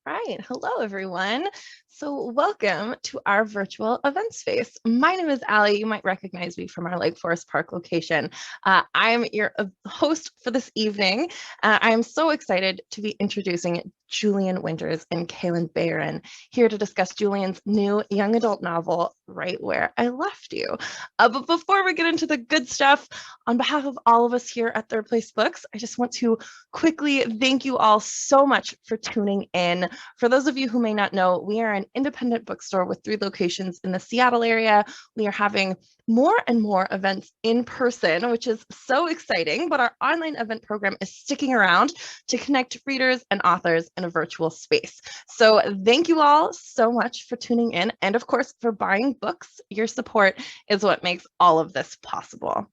Right. Hello, everyone. So welcome to our virtual event space. My name is Allie. You might recognize me from our Lake Forest Park location. I'm your host for this evening. I am so excited to be introducing Julian Winters and Kalynn Bayron here to discuss Julian's new young adult novel, Right Where I Left You. But before we get into the good stuff, on behalf of all of us here at Third Place Books, I just want to quickly thank you all so much for tuning in. For those of you who may not know, we are an independent bookstore with 3 locations in the Seattle area. We are having more and more events in person, which is so exciting, but our online event program is sticking around to connect readers and authors in a virtual space. So thank you all so much for tuning in, and of course for buying books. Your support is what makes all of this possible.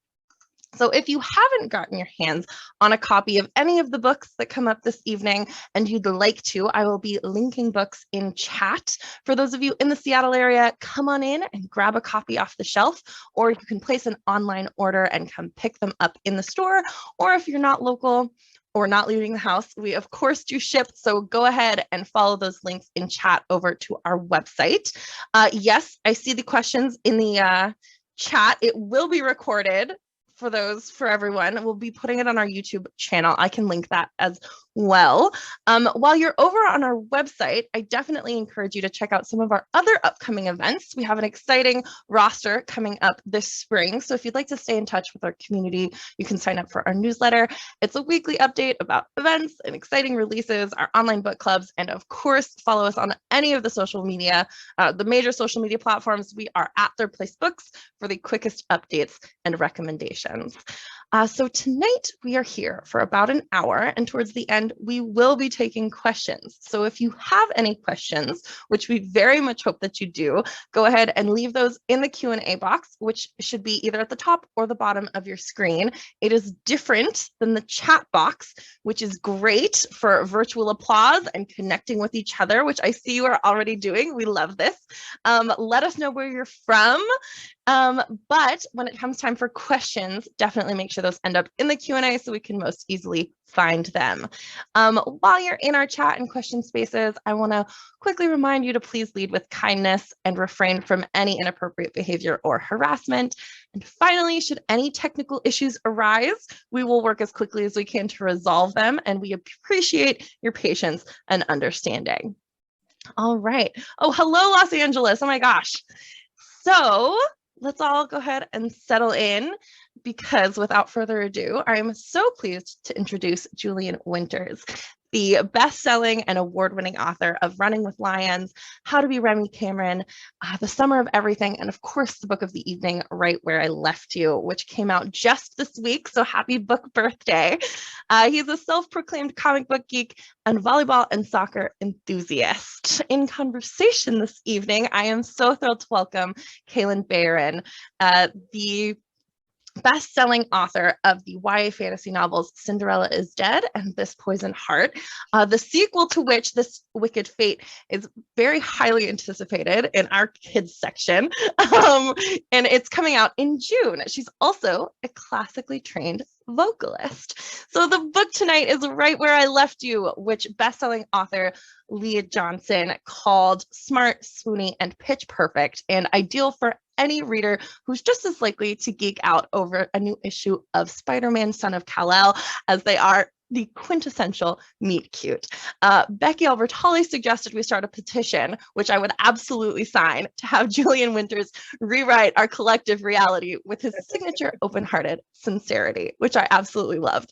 So if you haven't gotten your hands on a copy of any of the books that come up this evening and you'd like to, I will be linking books in chat. For those of you in the Seattle area, come on in and grab a copy off the shelf, or you can place an online order and come pick them up in the store. Or if you're not local or not leaving the house, we of course do ship. So go ahead and follow those links in chat over to our website. Yes, I see the questions in the chat. It will be recorded for everyone. We'll be putting it on our YouTube channel. I can link that as well. While you're over on our website, I definitely encourage you to check out some of our other upcoming events. We have an exciting roster coming up this spring. So if you'd like to stay in touch with our community, you can sign up for our newsletter. It's a weekly update about events and exciting releases, our online book clubs, and of course, follow us on any of the social media, the major social media platforms. We are at Third Place Books for the quickest updates and recommendations. So tonight we are here for about an hour, and towards the end we will be taking questions. So if you have any questions, which we very much hope that you do, go ahead and leave those in the Q&A box, which should be either at the top or the bottom of your screen. It is different than the chat box, which is great for virtual applause and connecting with each other, which I see you are already doing. We love this. Let us know where you're from. But when it comes time for questions, definitely make sure those end up in the Q&A so we can most easily find them. While you're in our chat and question spaces, I want to quickly remind you to please lead with kindness and refrain from any inappropriate behavior or harassment. And finally, should any technical issues arise, we will work as quickly as we can to resolve them, and we appreciate your patience and understanding. All right. Oh, hello, Los Angeles. Oh my gosh. So let's all go ahead and settle in, because without further ado, I'm so pleased to introduce Julian Winters, the best-selling and award-winning author of Running with Lions, How to Be Remy Cameron, The Summer of Everything, and of course, the book of the evening, Right Where I Left You, which came out just this week, so happy book birthday. He's a self-proclaimed comic book geek and volleyball and soccer enthusiast. In conversation this evening, I am so thrilled to welcome Kalynn Bayron, the best-selling author of the YA fantasy novels Cinderella is Dead and This Poison Heart, the sequel to which, This Wicked Fate, is very highly anticipated in our kids section, and it's coming out in June. She's also a classically trained vocalist. So the book tonight is Right Where I Left You, which best-selling author Leah Johnson called smart, swoony, and pitch perfect, and ideal for any reader who's just as likely to geek out over a new issue of Spider-Man Son of Kal-El as they are the quintessential meet cute. Becky Albertalli suggested we start a petition, which I would absolutely sign, to have Julian Winters rewrite our collective reality with his signature open-hearted sincerity, which I absolutely loved.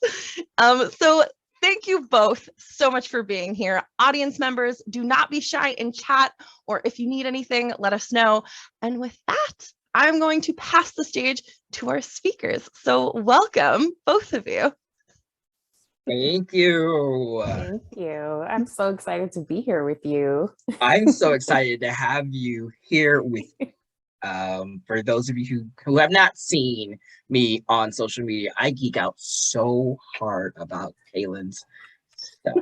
So thank you both so much for being here. Audience members, do not be shy in chat, or if you need anything, let us know. And with that, I'm going to pass the stage to our speakers. So welcome, both of you. Thank you. Thank you. I'm so excited to be here with you. I'm so excited to have you here with me. For those of you who have not seen me on social media, I geek out so hard about Kalynn's stuff.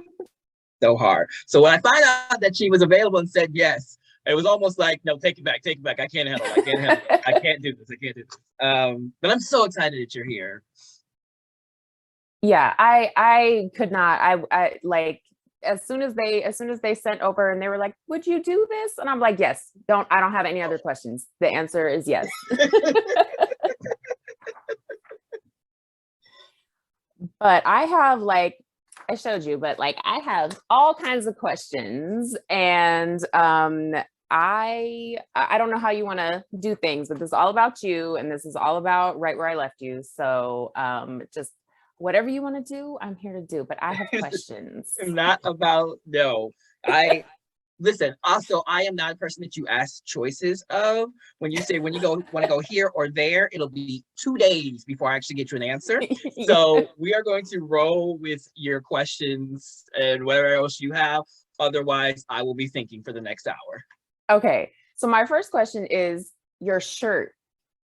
So hard. So when I found out that she was available and said yes, it was almost like, no, take it back. I can't handle it. I can't do this. But I'm so excited that you're here. Yeah, I could not. I like as soon as they sent over and they were like, would you do this? And I'm like, yes. I don't have any other questions. The answer is yes. But I have, like, I showed you, but like I have all kinds of questions, and I don't know how you want to do things, but this is all about you, and this is all about Right Where I Left You. So just whatever you want to do, I'm here to do. But I have questions. Not about, no. Listen, also, I am not a person that you ask choices of. When you say, when you want to go here or there, it'll be 2 days before I actually get you an answer. So we are going to roll with your questions and whatever else you have. Otherwise, I will be thinking for the next hour. Okay. So my first question is your shirt.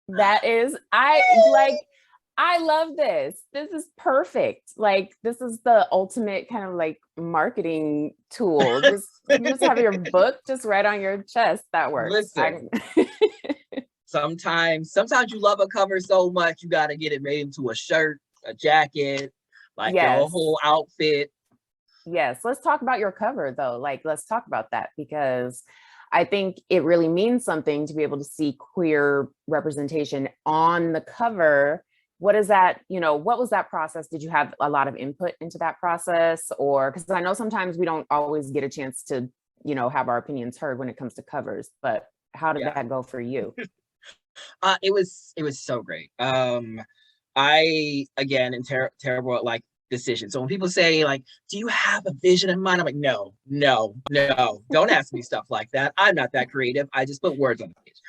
That is, I love this. This is perfect. Like, this is the ultimate kind of like marketing tool. You just have your book just right on your chest. That works. Listen, sometimes you love a cover so much, you got to get it made into a shirt, a jacket, like your whole outfit. Yes. Let's talk about your cover though. Like, let's talk about that, because I think it really means something to be able to see queer representation on the cover. What is that, what was that process? Did you have a lot of input into that process? Or, because I know sometimes we don't always get a chance to, have our opinions heard when it comes to covers, but how did that go for you? It was so great. I, again, am terrible at like decisions. So when people say like, do you have a vision in mind? I'm like, no, don't ask me stuff like that. I'm not that creative. I just put words on the page.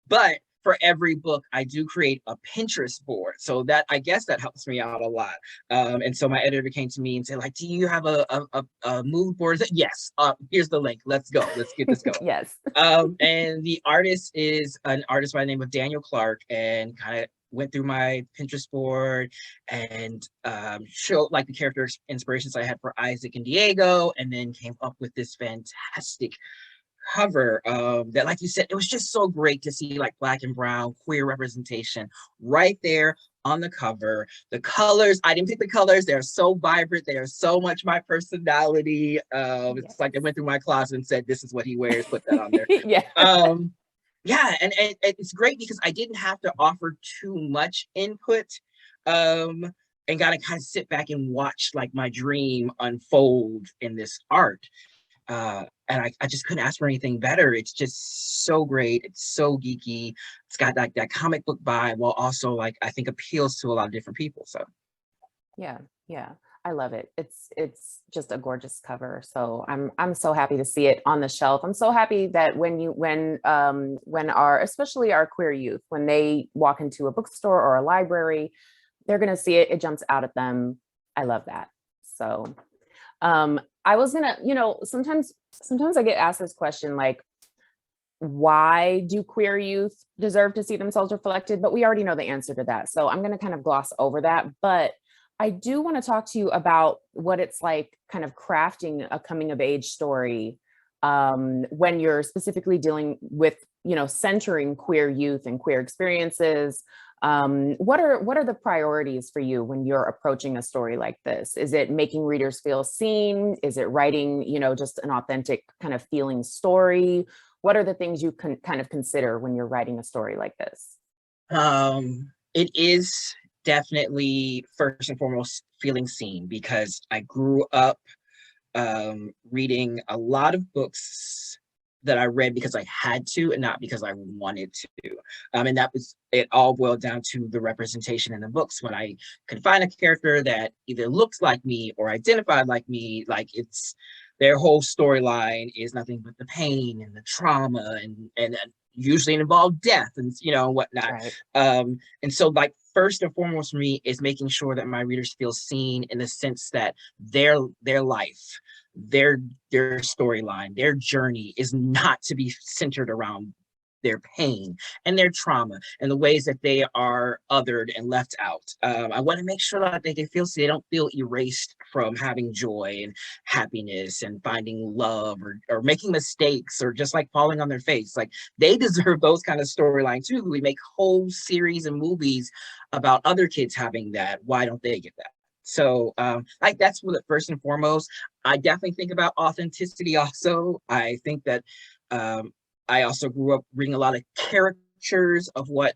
But for every book, I do create a Pinterest board. So that, I guess that helps me out a lot. And so my editor came to me and said, like, do you have a mood board? Said, yes. Here's the link. Let's go. Let's get this going. Yes. And the artist is an artist by the name of Daniel Clark, and kind of went through my Pinterest board and showed like the character inspirations I had for Isaac and Diego, and then came up with this fantastic cover that, like you said, it was just so great to see like Black and brown queer representation right there on the cover. The colors, I didn't pick the colors, they're so vibrant, they are so much my personality. It's like I went through my closet and said, this is what he wears, put that on there. And it's great because I didn't have to offer too much input, and got to kind of sit back and watch like my dream unfold in this art. And I just couldn't ask for anything better. It's just so great. It's so geeky. It's got like that comic book vibe, while also like I think appeals to a lot of different people. So yeah, I love it. It's just a gorgeous cover. So I'm so happy to see it on the shelf. I'm so happy that when especially our queer youth, when they walk into a bookstore or a library, they're gonna see it. It jumps out at them. I love that. So I was gonna, sometimes I get asked this question, like, why do queer youth deserve to see themselves reflected? But we already know the answer to that. So I'm gonna kind of gloss over that. But I do want to talk to you about what it's like kind of crafting a coming of age story when you're specifically dealing with, centering queer youth and queer experiences. What are the priorities for you when you're approaching a story like this? Is it making readers feel seen? Is it writing, just an authentic kind of feeling story? What are the things you can kind of consider when you're writing a story like this? It is definitely first and foremost feeling seen, because I grew up reading a lot of books that I read because I had to and not because I wanted to. And that was, it all boiled down to the representation in the books. When I could find a character that either looks like me or identified like me, like it's their whole storyline is nothing but the pain and the trauma and usually involve death and whatnot. Right. And so like first and foremost for me is making sure that my readers feel seen, in the sense that their life, their storyline, their journey is not to be centered around their pain and their trauma and the ways that they are othered and left out. I want to make sure that they feel, so they don't feel erased from having joy and happiness and finding love, or making mistakes, or just like falling on their face. Like, they deserve those kind of storylines too. We make whole series and movies about other kids having that. Why don't they get that? So like that's what first and foremost. I definitely think about authenticity also. I think that I also grew up reading a lot of caricatures of what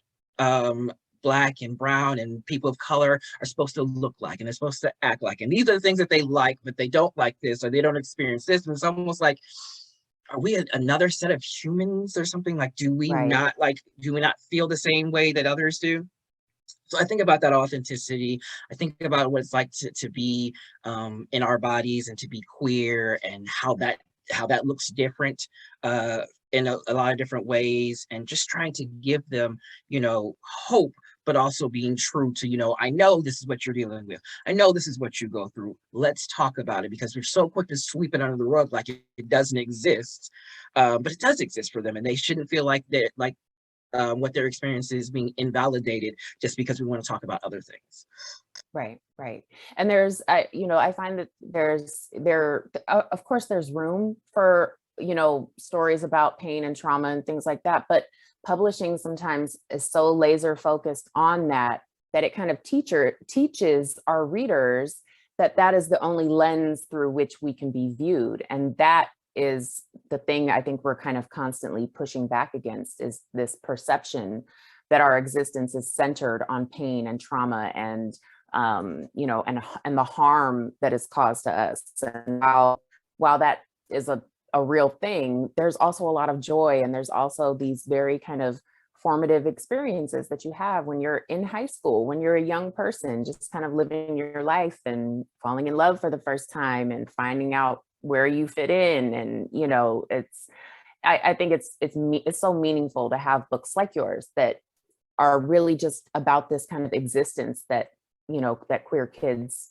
Black and brown and people of color are supposed to look like and they're supposed to act like. And these are the things that they like, but they don't like this or they don't experience this. And it's almost like, are we another set of humans or something? Like, do we not feel the same way that others do? So I think about that authenticity. I think about what it's like to be in our bodies and to be queer and how that looks different in a lot of different ways, and just trying to give them, hope, but also being true to, I know this is what you're dealing with. I know this is what you go through. Let's talk about it, because we're so quick to sweep it under the rug like it doesn't exist. But it does exist for them, and they shouldn't feel like that, like what their experience is being invalidated just because we want to talk about other things. Right. And I find that of course there's room for, stories about pain and trauma and things like that, but publishing sometimes is so laser focused on that it kind of teaches our readers that is the only lens through which we can be viewed. And that is the thing I think we're kind of constantly pushing back against, is this perception that our existence is centered on pain and trauma and and the harm that is caused to us. And while that is a real thing, there's also a lot of joy, and there's also these very kind of formative experiences that you have when you're in high school, when you're a young person, just kind of living your life and falling in love for the first time and finding out where you fit in. And I think it's so meaningful to have books like yours that are really just about this kind of existence that that queer kids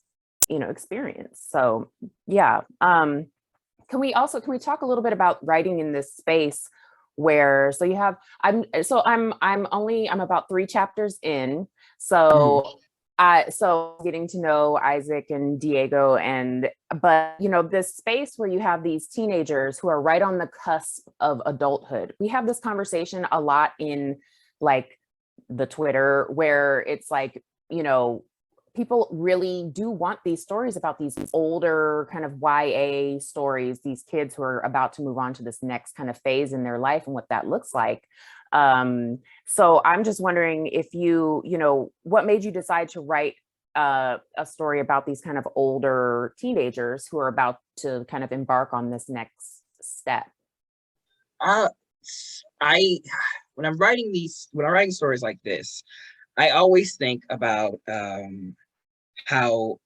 experience. So yeah. Can we talk a little bit about writing in this space where, I'm about 3 chapters in. So getting to know Isaac and Diego, but this space where you have these teenagers who are right on the cusp of adulthood. We have this conversation a lot in like the Twitter, where it's like, people really do want these stories about these older kind of YA stories, these kids who are about to move on to this next kind of phase in their life and what that looks like. So I'm just wondering if what made you decide to write a story about these kind of older teenagers who are about to kind of embark on this next step? When I'm writing stories like this, I always think about how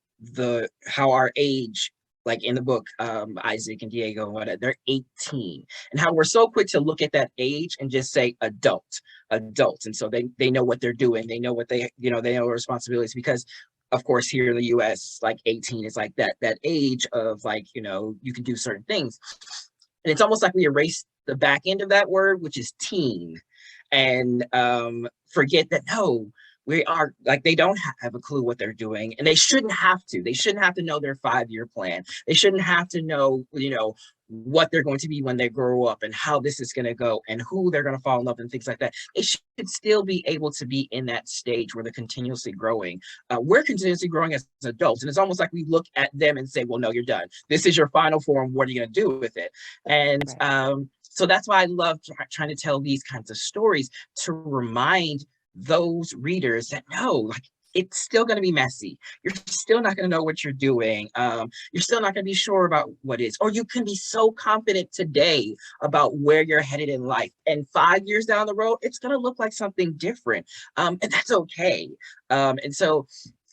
our age, like in the book, Isaac and Diego and whatever, they're 18, and how we're so quick to look at that age and just say adult. And so they know what they're doing. They know what they know responsibilities, because of course here in the US, like 18 is like that age of like, you can do certain things. And it's almost like we erase the back end of that word, which is teen, and forget that, no, we are like, they don't have a clue what they're doing, and they shouldn't have to know their 5-year plan. They shouldn't have to know, what they're going to be when they grow up and how this is going to go and who they're going to fall in love and things like that. They should still be able to be in that stage where they're continuously growing. We're continuously growing as adults, and it's almost like we look at them and say, well, no, you're done. This is your final form. What are you going to do with it? And so that's why I love trying to tell these kinds of stories, to remind those readers that no, like, it's still going to be messy. You're still not going to know what you're doing. You're still not going to be sure about what is, or you can be so confident today about where you're headed in life, and 5 years down the road, it's going to look like something different. And that's okay. And so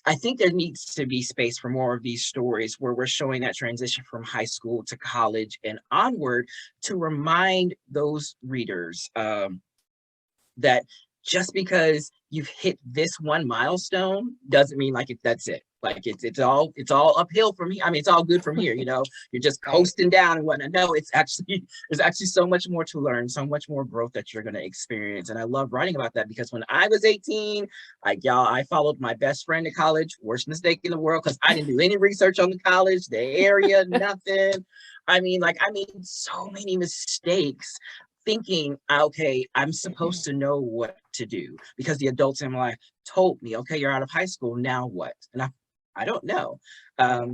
I think there needs to be space for more of these stories where we're showing that transition from high school to college and onward, to remind those readers that just because you've hit this one milestone doesn't mean like that's it. Like it's all uphill from here. I mean, it's all good from here, you're just coasting down and whatnot. No, there's actually so much more to learn, so much more growth that you're going to experience. And I love writing about that, because when I was 18, I followed my best friend to college, worst mistake in the world, because I didn't do any research on the college, the area, nothing. I made so many mistakes, thinking, okay, I'm supposed to know what to do because the adults in my life told me, okay, you're out of high school, now what? And I don't know.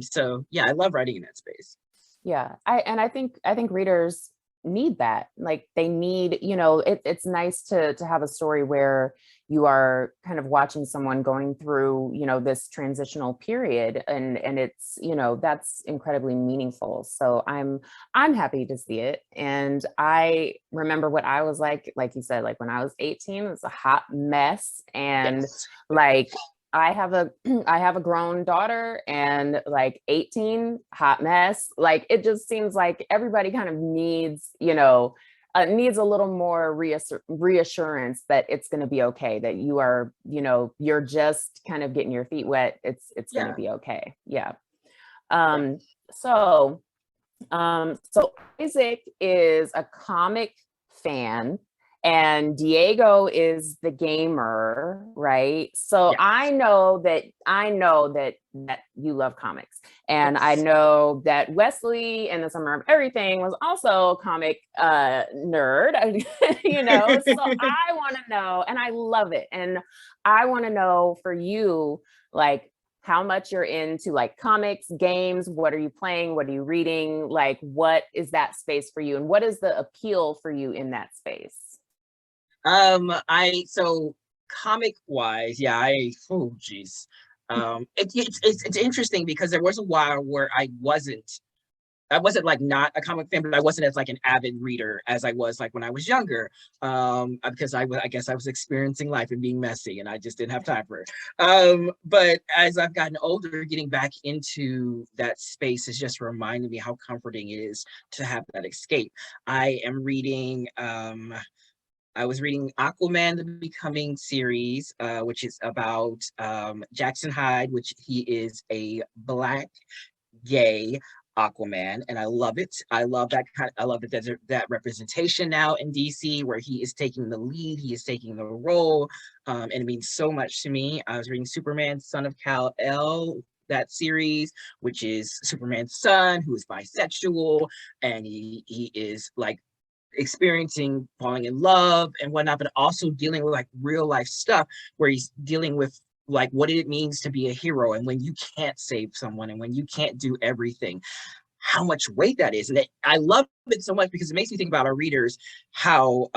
So yeah, I love writing in that space. Yeah, I think readers need that. Like they need, you know, it's nice to have a story where you are kind of watching someone going through, you know, this transitional period, and it's, you know, that's incredibly meaningful. So I'm happy to see it. And I remember what I was like you said, like when I was 18, it was a hot mess. And Yes. like I have a I have a grown daughter, and like 18, hot mess. Like it just seems like everybody kind of needs, you know, needs a little more reassurance that it's going to be okay, that you are, you know, you're just kind of getting your feet wet. It's going to Yeah. be okay. Yeah. Um, so so Isaac is a comic fan and Diego is the gamer, right? So Yes. I know that you love comics. And Yes. I know that Wesley in the Summer of Everything was also a comic nerd, you know. So I want to know, and I love it. And I want to know for you, like, how much you're into like comics, games, what are you playing, what are you reading, like what is that space for you, and what is the appeal for you in that space? So comic wise, yeah, oh geez. It's interesting because there was a while where I wasn't like not a comic fan, but I wasn't as like an avid reader as I was like when I was younger. Because I guess I was experiencing life and being messy, and I just didn't have time for it. But as I've gotten older, getting back into that space has just reminded me how comforting it is to have that escape. I was reading Aquaman, the Becoming series, which is about Jackson Hyde, which he is a Black gay Aquaman, and I love it. I love that representation now in DC, where he is taking the lead, he is taking the role, and it means so much to me. I was reading Superman, Son of Kal-El, that series, which is Superman's son who is bisexual, and he is like experiencing falling in love and whatnot, but also dealing with like real life stuff where he's dealing with like what it means to be a hero, and when you can't save someone and when you can't do everything, how much weight that is. And I love it so much because it makes me think about our readers, how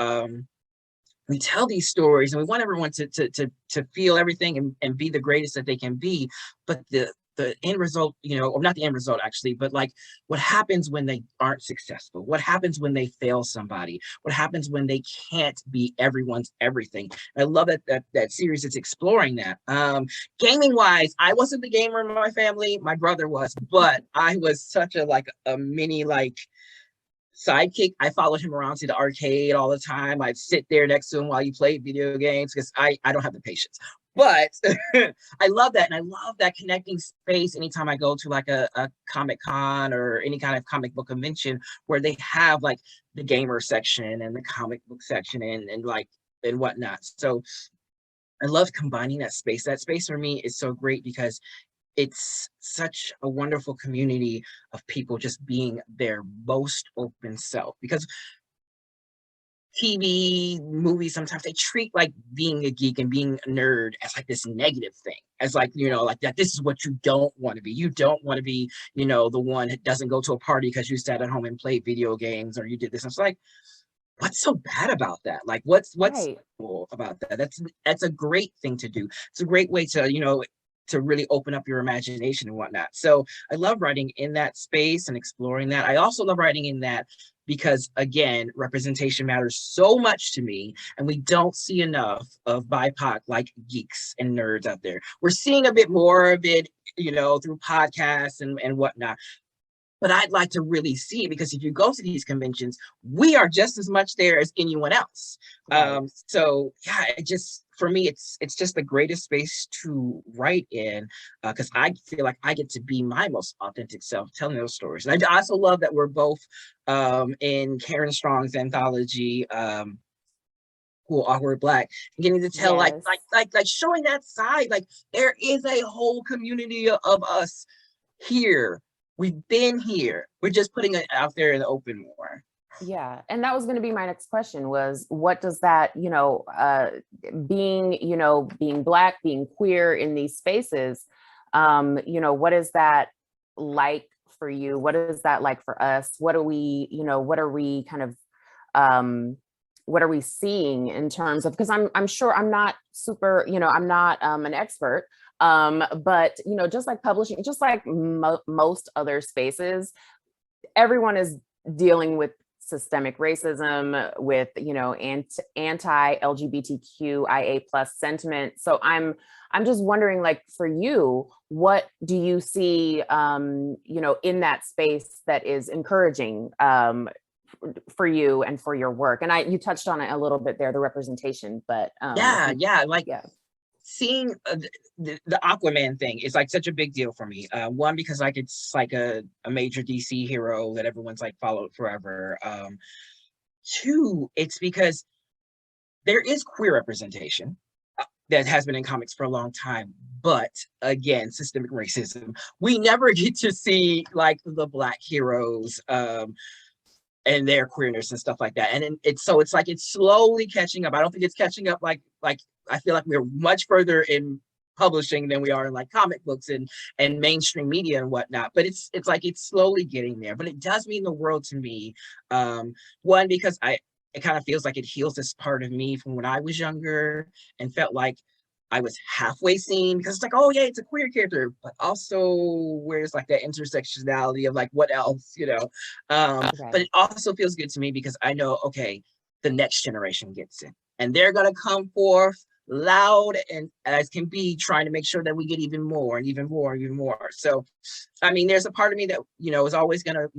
we tell these stories and we want everyone to feel everything and be the greatest that they can be, but the end result, you know, or not the end result actually, but like what happens when they aren't successful, what happens when they fail somebody, what happens when they can't be everyone's everything. I love that series is exploring that. Gaming wise, I wasn't the gamer in my family, my brother was, but I was such a mini sidekick. I followed him around to the arcade all the time. I'd sit there next to him while he played video games because I don't have the patience. But I love that. And I love that connecting space anytime I go to like a Comic Con or any kind of comic book convention where they have like the gamer section and the comic book section and whatnot. So I love combining that space. That space for me is so great because it's such a wonderful community of people just being their most open self. Because TV, movies, sometimes they treat like being a geek and being a nerd as like this negative thing, as like, you know, like that this is what you don't want to be. You don't want to be, you know, the one that doesn't go to a party because you sat at home and played video games or you did this. And it's like, what's so bad about that? Like, what's Right. cool about that? That's a great thing to do. It's a great way to, you know, to really open up your imagination and whatnot. So I love writing in that space and exploring that. I also love writing in that because, again, representation matters so much to me, and we don't see enough of BIPOC like geeks and nerds out there. We're seeing a bit more of it, you know, through podcasts and whatnot. But I'd like to really see it because if you go to these conventions, we are just as much there as anyone else. Right. So yeah, it just, for me, it's just the greatest space to write in because I feel like I get to be my most authentic self telling those stories. And I also love that we're both in Karen Strong's anthology, Cool Awkward Black, and getting to tell Yes. like showing that side, like there is a whole community of us here. We've been here. We're just putting it out there in the open more. Yeah. And that was going to be my next question was, what does that, you know, being Black, being queer in these spaces, What is that like for you? What is that like for us? What are we kind of, what are we seeing in terms of, because I'm sure I'm not super, I'm not an expert, but just like publishing, just like most other spaces, everyone is dealing with systemic racism, with anti-LGBTQIA plus sentiment. So I'm just wondering, like, for you, what do you see in that space that is encouraging for you and for your work? And you touched on it a little bit there, the representation, but yeah, seeing the Aquaman thing is like such a big deal for me. One, because like it's like a major DC hero that everyone's like followed forever. Two, it's because there is queer representation that has been in comics for a long time, but again, systemic racism. We never get to see like the Black heroes and their queerness and stuff like that. And it's like it's slowly catching up. I don't think it's catching up like I feel like we're much further in publishing than we are in like comic books and mainstream media and whatnot. But it's like it's slowly getting there. But it does mean the world to me. One, because it kind of feels like it heals this part of me from when I was younger and felt like I was halfway seen, because it's like, oh yeah, it's a queer character, but also where's like that intersectionality of like what else, Right. But it also feels good to me because I know, okay, the next generation gets it and they're gonna come forth loud and as can be, trying to make sure that we get even more and even more and even more. So I mean, there's a part of me that is always gonna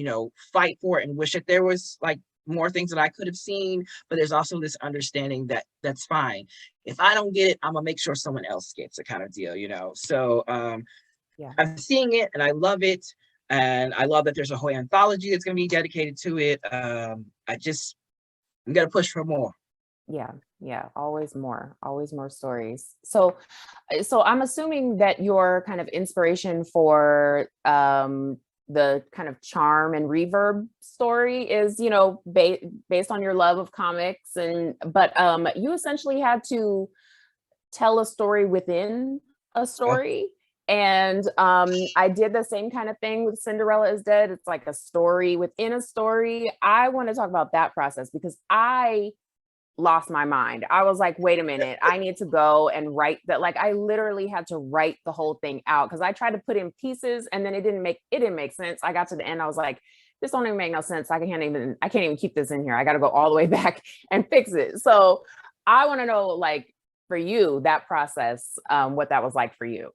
fight for it and wish that there was like more things that I could have seen, but there's also this understanding that that's fine. If I don't get it, I'm gonna make sure someone else gets it, kind of deal, So Yeah. I'm seeing it and I love it. And I love that there's a whole anthology that's gonna be dedicated to it. I'm gonna push for more. Yeah, always more stories. So I'm assuming that your kind of inspiration for the kind of charm and Reverb story is based on your love of comics, but you essentially had to tell a story within a story. And I did the same kind of thing with Cinderella is Dead. It's like a story within a story. I want to talk about that process because I lost my mind. I was like, wait a minute, I need to go and write that. Like, I literally had to write the whole thing out because I tried to put in pieces and then it didn't make sense. I got to the end, I was like, this don't even make no sense. I can't even keep this in here. I got to go all the way back and fix it. So I want to know, like, for you, that process, what that was like for you.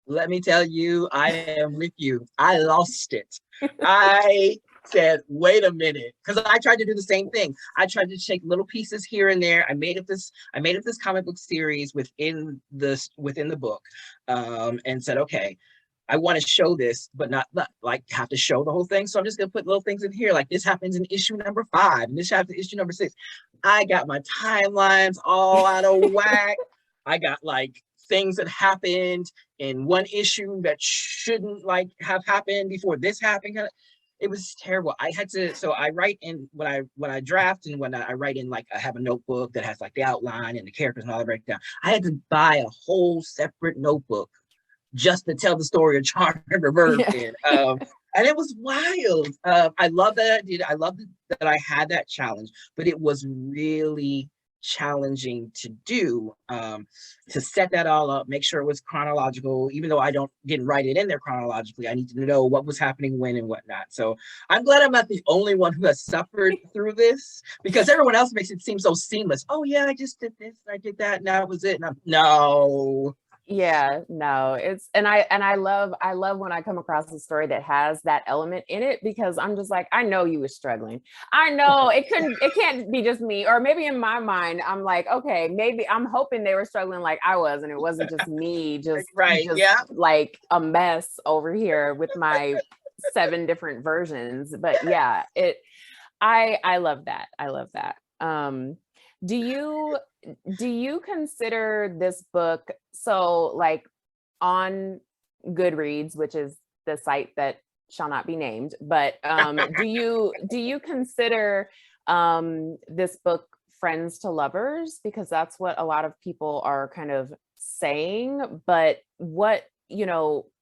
Let me tell you, I am with you. I lost it. I said, wait a minute, because I tried to do the same thing. I tried to take little pieces here and there. I made up this comic book series within the book, and said, okay, I want to show this, but not like have to show the whole thing. So I'm just gonna put little things in here. Like this happens in issue number 5, and this happens in issue number 6. I got my timelines all out of whack. I got like things that happened in one issue that shouldn't like have happened before this happened. It was terrible. I had to, so I write in when I draft and when I write in, like I have a notebook that has like the outline and the characters and all that breakdown. I had to buy a whole separate notebook just to tell the story of Charm and Reverb in. And it was wild. I love that I did. I love that I had that challenge, but it was really challenging to do, to set that all up, make sure it was chronological, even though I didn't write it in there chronologically. I need to know what was happening when and whatnot. So I'm glad I'm not the only one who has suffered through this, because everyone else makes it seem so seamless. Oh yeah, I just did this, I did that, and that was it. And no. Yeah, no, I love when I come across a story that has that element in it, because I'm just like, I know you were struggling. I know it can't be just me, or maybe in my mind, I'm like, okay, maybe I'm hoping they were struggling like I was, and it wasn't just me, just like a mess over here with my 7 different versions. But yeah, I love that. I love that. Do you consider this book, so like on Goodreads, which is the site that shall not be named, but do you consider this book friends to lovers? Because that's what a lot of people are kind of saying. But what,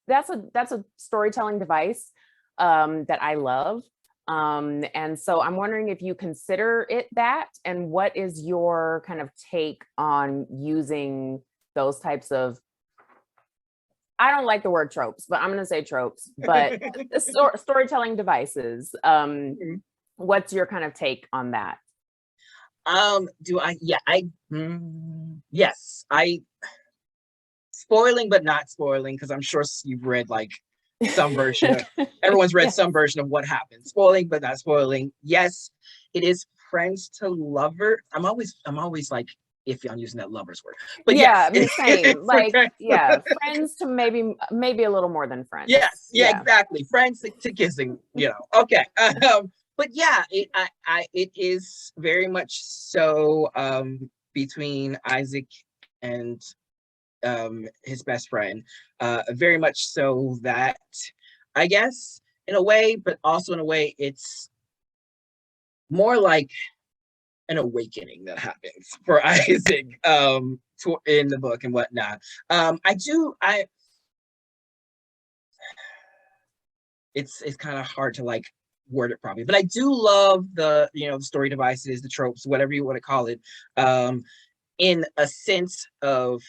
that's a storytelling device that I love. And so I'm wondering if you consider it that, and what is your kind of take on using those types of, I don't like the word tropes, but I'm going to say tropes, but storytelling devices. What's your kind of take on that? Yes, spoiling, but not spoiling, because I'm sure you've read like some version of, everyone's read some version of what happens. Spoiling, but not spoiling. Yes, it is friends to lover. I'm always like iffy on using that lovers word, but yeah, yes, same. Like, yeah, friends to maybe a little more than friends. Yes, yeah, exactly. Friends to kissing, Okay. But yeah, it is very much so between Isaac and his best friend. Very much so that, I guess, in a way, but also in a way, it's more like an awakening that happens for Isaac in the book and whatnot. It's kind of hard to like word it properly, but I do love the story devices, the tropes, whatever you want to call it, in a sense of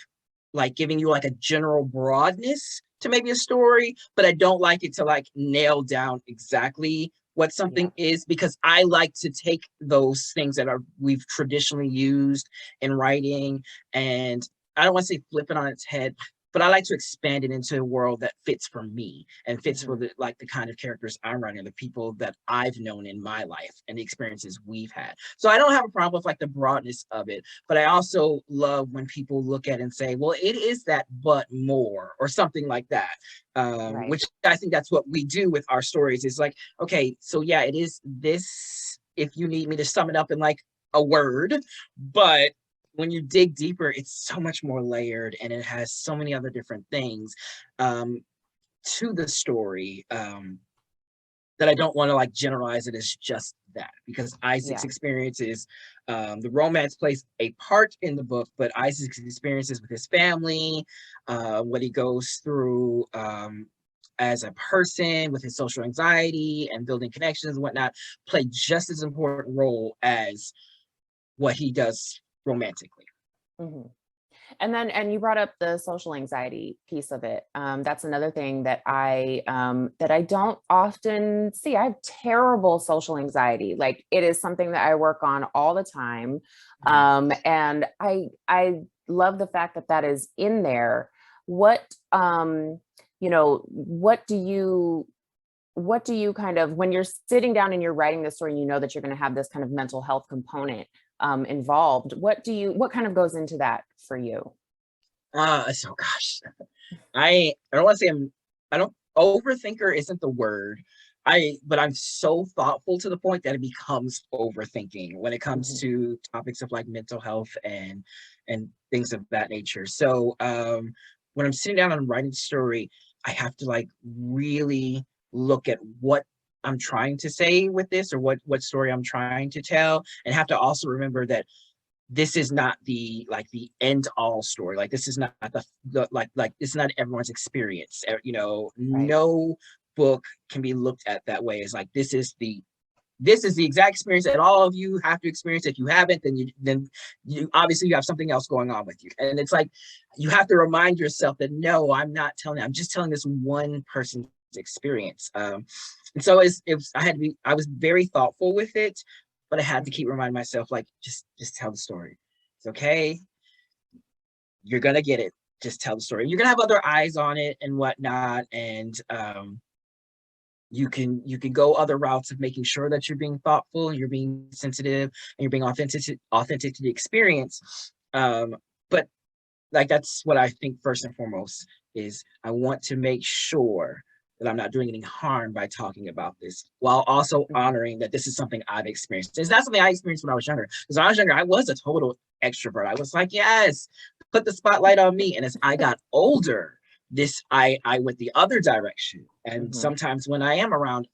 like giving you like a general broadness to maybe a story, but I don't like it to like nail down exactly what something is, because I like to take those things that we've traditionally used in writing, and I don't want to say flip it on its head, but I like to expand it into a world that fits for me and fits for the kind of characters I'm writing, the people that I've known in my life and the experiences we've had. So I don't have a problem with like the broadness of it, but I also love when people look at it and say, well, it is that, but more, or something like that. Which I think that's what we do with our stories, is like, okay, so yeah, it is this, if you need me to sum it up in like a word, but when you dig deeper, it's so much more layered, and it has so many other different things to the story that I don't want to like generalize it as just that, because Isaac's experiences, the romance plays a part in the book, but Isaac's experiences with his family, what he goes through as a person with his social anxiety and building connections and whatnot, play just as important role as what he does romantically. And you brought up the social anxiety piece of it. That's another thing that I don't often see. I have terrible social anxiety. Like, it is something that I work on all the time. And I love the fact that is in there. What do you kind of, when you're sitting down and you're writing this story, and you know that you're going to have this kind of mental health component involved, what kind of goes into that for you? So gosh, I don't want to say I don't, overthinker isn't the word. But I'm so thoughtful to the point that it becomes overthinking when it comes to topics of like mental health and things of that nature. So when I'm sitting down and writing a story, I have to like really look at what I'm trying to say with this, or what story I'm trying to tell, and have to also remember that this is not the end all story. Like, this is not the like this is not everyone's experience. No book can be looked at that way. It's like, this is the exact experience that all of you have to experience. If you haven't, then you obviously you have something else going on with you. And it's like, you have to remind yourself that, no, I'm not telling, I'm just telling this one person's experience. And so I was very thoughtful with it, but I had to keep reminding myself, like, just tell the story. It's okay. You're gonna get it. Just tell the story. You're gonna have other eyes on it and whatnot, and you can go other routes of making sure that you're being thoughtful, and you're being sensitive, and you're being authentic to the experience. But like, that's what I think first and foremost is, I want to make sure that I'm not doing any harm by talking about this, while also honoring that this is something I've experienced. It's not something I experienced when I was younger. Because when I was younger, I was a total extrovert. I was like, yes, put the spotlight on me. And as I got older, I went the other direction. And sometimes when I am around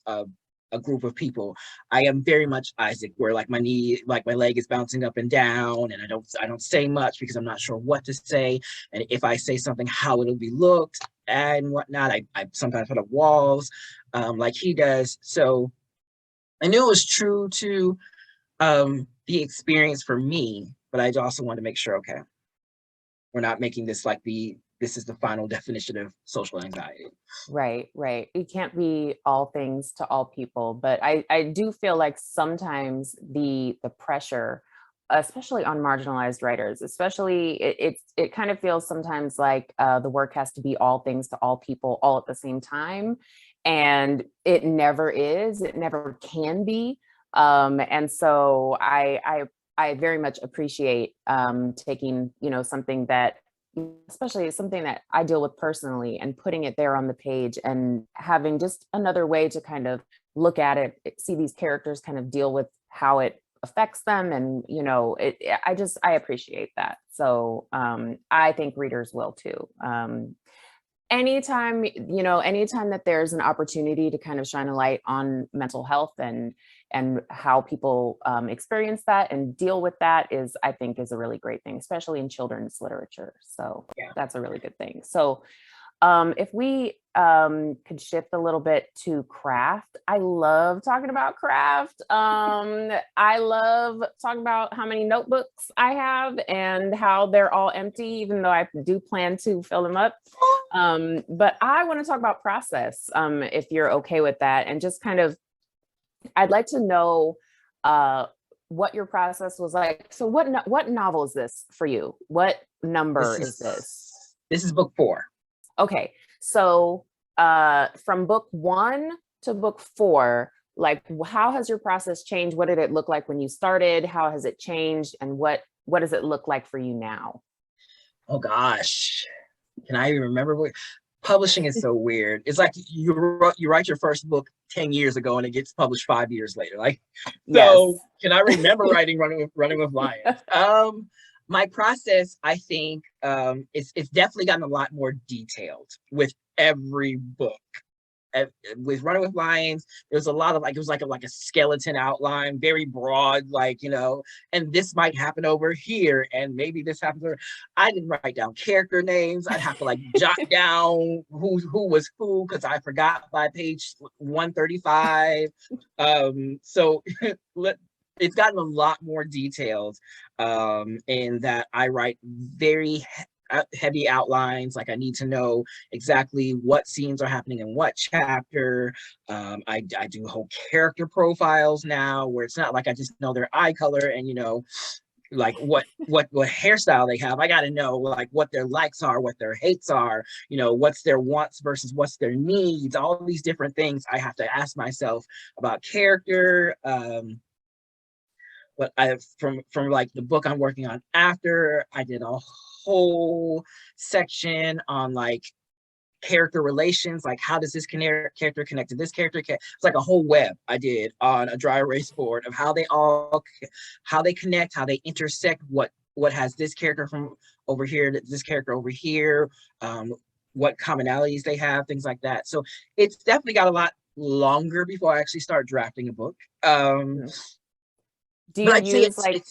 a group of people. I am very much Isaac, where like my knee, like my leg is bouncing up and down, and I don't say much because I'm not sure what to say, and if I say something, how it'll be looked and whatnot. I sometimes put up walls, like he does. So I knew it was true to the experience for me, but I also wanted to make sure, okay, we're not making this like this is the final definition of social anxiety. Right, right. You can't be all things to all people, but I do feel like sometimes the pressure, especially on marginalized writers, especially it kind of feels sometimes like the work has to be all things to all people all at the same time, and it never is. It never can be. And so I very much appreciate taking, you know, something that, especially something that I deal with personally, and putting it there on the page and having just another way to kind of look at it, see these characters kind of deal with how it affects them. And, you know, I appreciate that. So I think readers will too. Anytime, you know, anytime that there's an opportunity to kind of shine a light on mental health and how people experience that and deal with that I think is a really great thing, especially in children's literature. So yeah, that's a really good thing. So if we could shift a little bit to craft. I love talking about craft. I love talking about how many notebooks I have and how they're all empty, even though I do plan to fill them up. But I want to talk about process, if you're okay with that, and just kind of, I'd like to know what your process was like. So what novel is this for you? What number is this? This is book 4. Okay, so from book 1 to book 4, like how has your process changed? What did it look like when you started? How has it changed? And what does it look like for you now? Oh gosh, can I even remember what? Publishing is so weird. It's like you write your first book 10 years ago and it gets published 5 years later. Like, so yes. Can I remember writing Running with Lions? My process, I think, it's definitely gotten a lot more detailed with every book. With Running with Lions, there's a lot of like, it was like a skeleton outline, very broad, like, you know, and this might happen over here, and maybe this happens over. I didn't write down character names. I'd have to like jot down who was who, because I forgot by page 135. So it's gotten a lot more detailed, in that I write very heavy outlines. Like I need to know exactly what scenes are happening in what chapter. I do whole character profiles now, where it's not like I just know their eye color and, you know, like what hairstyle they have. I got to know like what their likes are, what their hates are, you know, what's their wants versus what's their needs. All these different things I have to ask myself about character. But from like the book I'm working on after, I did a whole section on like character relations, like how does this character connect to this character. It's like a whole web I did on a dry erase board of how they connect, how they intersect, what has this character from over here, this character over here, what commonalities they have, things like that. So it's definitely got a lot longer before I actually start drafting a book. Do you use like?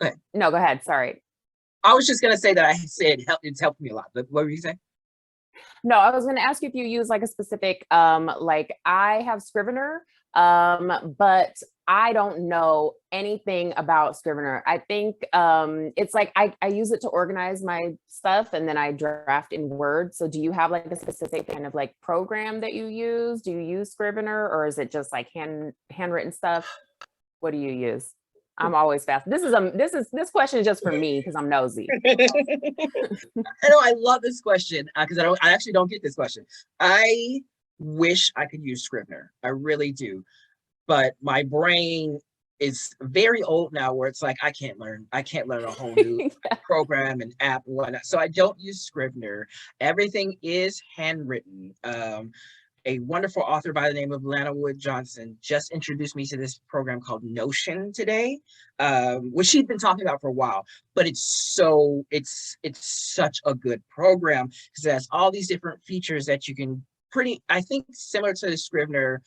Go ahead. No, go ahead. Sorry. I was just gonna say that I said it's helped me a lot. But what were you saying? No, I was going to ask you if you use like a specific, like I have Scrivener, but I don't know anything about Scrivener. I think it's like I use it to organize my stuff, and then I draft in Word. So do you have like a specific kind of like program that you use? Do you use Scrivener, or is it just like handwritten stuff? What do you use? I'm always fast. This question is just for me because I'm nosy. I know, I love this question because I actually don't get this question. I wish I could use Scrivener. I really do. But my brain is very old now, where it's like I can't learn a whole new program and app and whatnot. So I don't use Scrivener. Everything is handwritten. A wonderful author by the name of Lana Wood Johnson just introduced me to this program called Notion today, which she'd been talking about for a while, but it's such a good program because it has all these different features that you can I think similar to the Scrivener,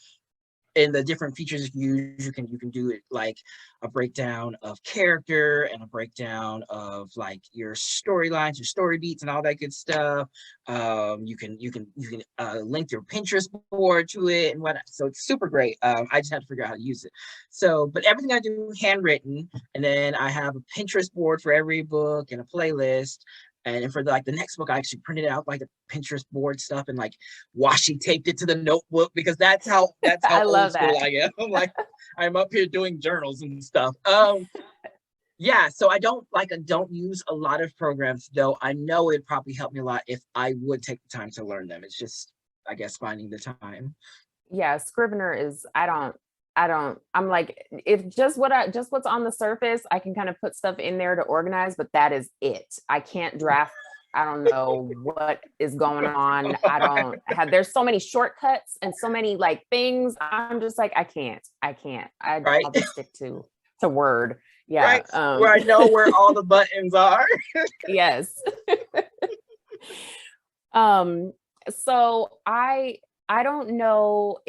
in the different features you use, you can do it like a breakdown of character and a breakdown of like your storylines, your story beats, and all that good stuff. You can link your Pinterest board to it and whatnot. So it's super great. I just have to figure out how to use it. So, but everything I do handwritten, and then I have a Pinterest board for every book and a playlist. And then for the next book, I actually printed out like the Pinterest board stuff and like washi taped it to the notebook, because that's how I old love school that. I am. I'm like, I'm up here doing journals and stuff. Yeah, so I don't use a lot of programs, though I know it'd probably help me a lot if I would take the time to learn them. It's just, I guess, finding the time. Yeah, Scrivener is, I'm like, if just what's on the surface, I can kind of put stuff in there to organize, but that is it. I can't draft. I don't know what is going on. There's so many shortcuts and so many like things. I'm just like, I can't. Right? I'll just stick to Word. Yeah. Right. Where I know where all the buttons are. Yes. So I don't know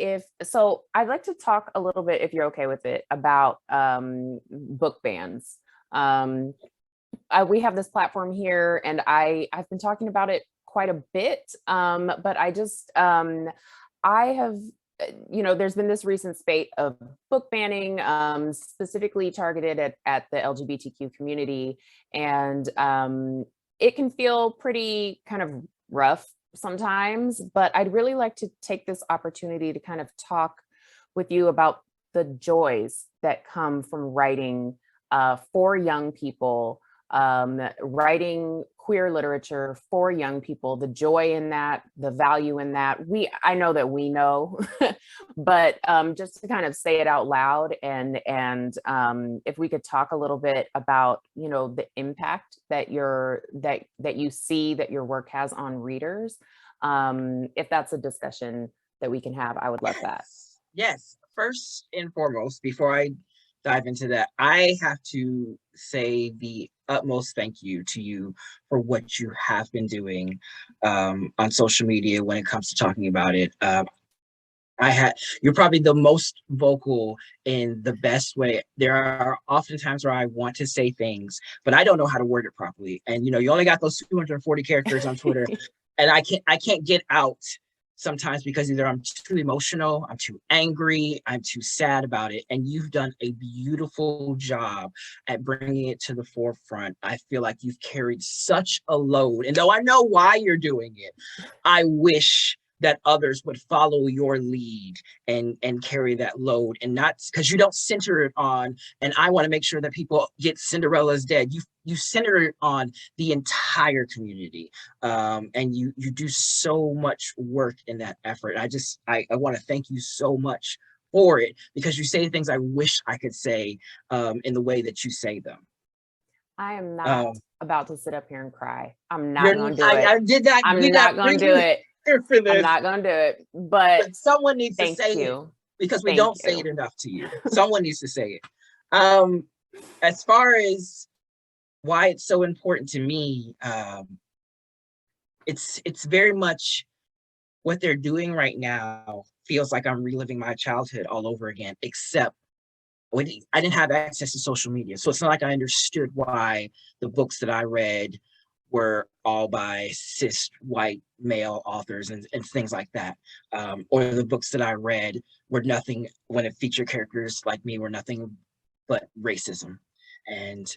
so I'd like to talk a little bit, if you're okay with it, about book bans. We have this platform here, and I've been talking about it quite a bit, but I have, there's been this recent spate of book banning, specifically targeted at the LGBTQ community, and it can feel pretty kind of rough sometimes, but I'd really like to take this opportunity to kind of talk with you about the joys that come from writing for young people, writing queer literature for young people, the joy in that, the value in that. I know that we know, but just to kind of say it out loud, and if we could talk a little bit about, the impact that you see that your work has on readers. If that's a discussion that we can have, I would love that. Yes. First and foremost, before I dive into that, I have to say the utmost thank you to you for what you have been doing on social media when it comes to talking about it. You're probably the most vocal in the best way. There are often times where I want to say things, but I don't know how to word it properly. And you only got those 240 characters on Twitter, and I can't get out sometimes because either I'm too emotional, I'm too angry, I'm too sad about it. And you've done a beautiful job at bringing it to the forefront. I feel like you've carried such a load. And though I know why you're doing it, I wish that others would follow your lead and carry that load, and not because you don't center it on, and I want to make sure that people get Cinderella's dead. You center it on the entire community, and you do so much work in that effort. I want to thank you so much for it, because you say things I wish I could say in the way that you say them. I am not about to sit up here and cry. I'm not going to do it. I'm not going to do it. For this. I'm not going to do it, but someone needs to say it, because we don't say it enough to you. Someone needs to say it. As far as why it's so important to me, it's very much what they're doing right now feels like I'm reliving my childhood all over again, except when I didn't have access to social media. So it's not like I understood why the books that I read were all by cis white male authors and things like that. Or the books that I read were nothing, when it featured characters like me, were nothing but racism and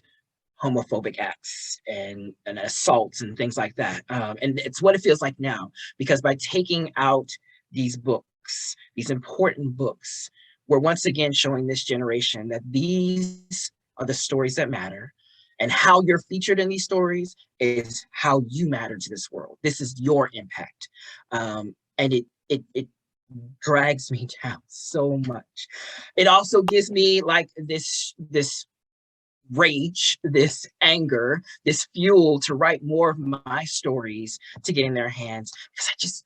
homophobic acts and assaults and things like that. And it's what it feels like now, because by taking out these books, these important books, we're once again showing this generation that these are the stories that matter. And how you're featured in these stories is how you matter to this world. This is your impact. And it drags me down so much. It also gives me like this rage, this anger, this fuel to write more of my stories to get in their hands. Because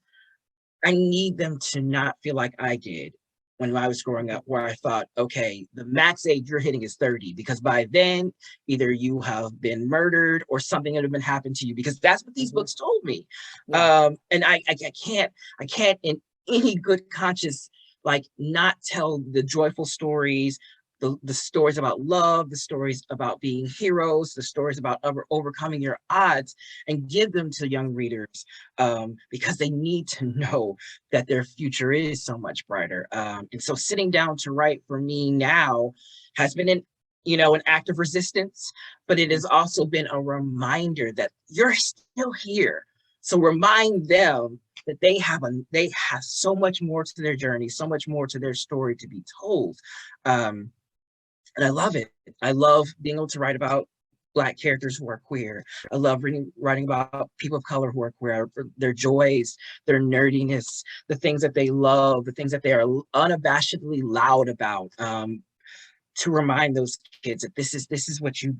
I need them to not feel like I did when I was growing up, where I thought, okay, the max age you're hitting is 30, because by then either you have been murdered or something would have been happened to you, because that's what these books told me. Yeah. And I can't in any good conscience like not tell the joyful stories, the stories about love, the stories about being heroes, the stories about overcoming your odds, and give them to young readers, because they need to know that their future is so much brighter. And so sitting down to write for me now has been an act of resistance, but it has also been a reminder that you're still here. So remind them that they have so much more to their journey, so much more to their story to be told. And I love it. I love being able to write about Black characters who are queer. I love writing about people of color who are queer, their joys, their nerdiness, the things that they love, the things that they are unabashedly loud about. To remind those kids that this is what you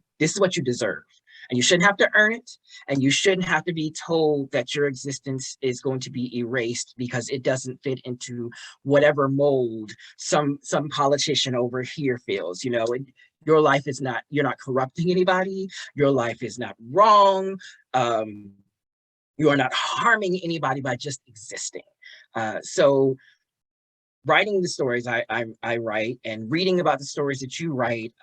deserve, and you shouldn't have to earn it, and you shouldn't have to be told that your existence is going to be erased because it doesn't fit into whatever mold some politician over here feels. Your life is not, you're not corrupting anybody, your life is not wrong, you are not harming anybody by just existing. So writing the stories I write and reading about the stories that you write,